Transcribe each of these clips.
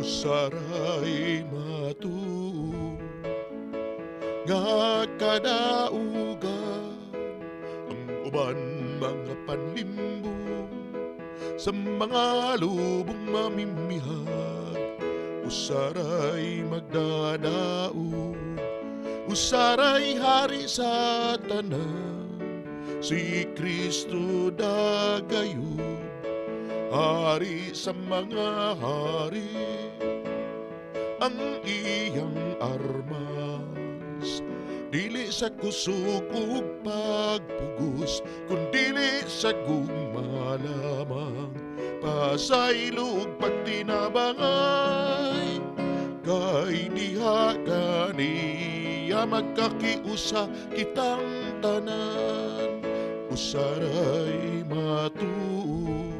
Usaray matuo nga kadaugan ang uban mga panlimbo sa mga lubong mamimihag. Usaray magdadaog, usaray hari sa tanan, si Kristo dagayod, hari sa mga hari, ang iyang armas. Dili sa kusog ug pagpugos, kundili sa gugma lamang. Pasaylo ug pagtinabangay, kay diha kaniya magkakiusa kitang tanan. Usaray matuo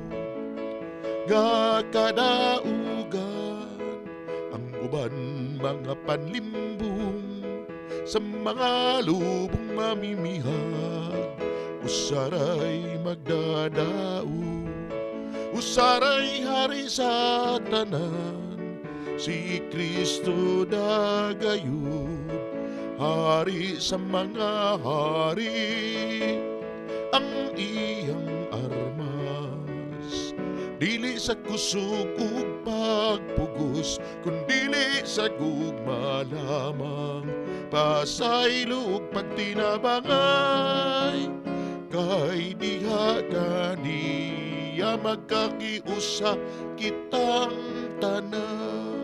nga kadaugan ang uban mga panlimbong sa mga lubong mamimihag. Usaray magdadaog, usaray hari sa tanan, si Kristo dagayod, hari sa mga hari, ang iyang armas. Dili sa kusog ug pagpugos, kundili sa gugma lamang. Pasaylo ug pagtinabangay, kay diha kaniya magkakiusa kitang tanan.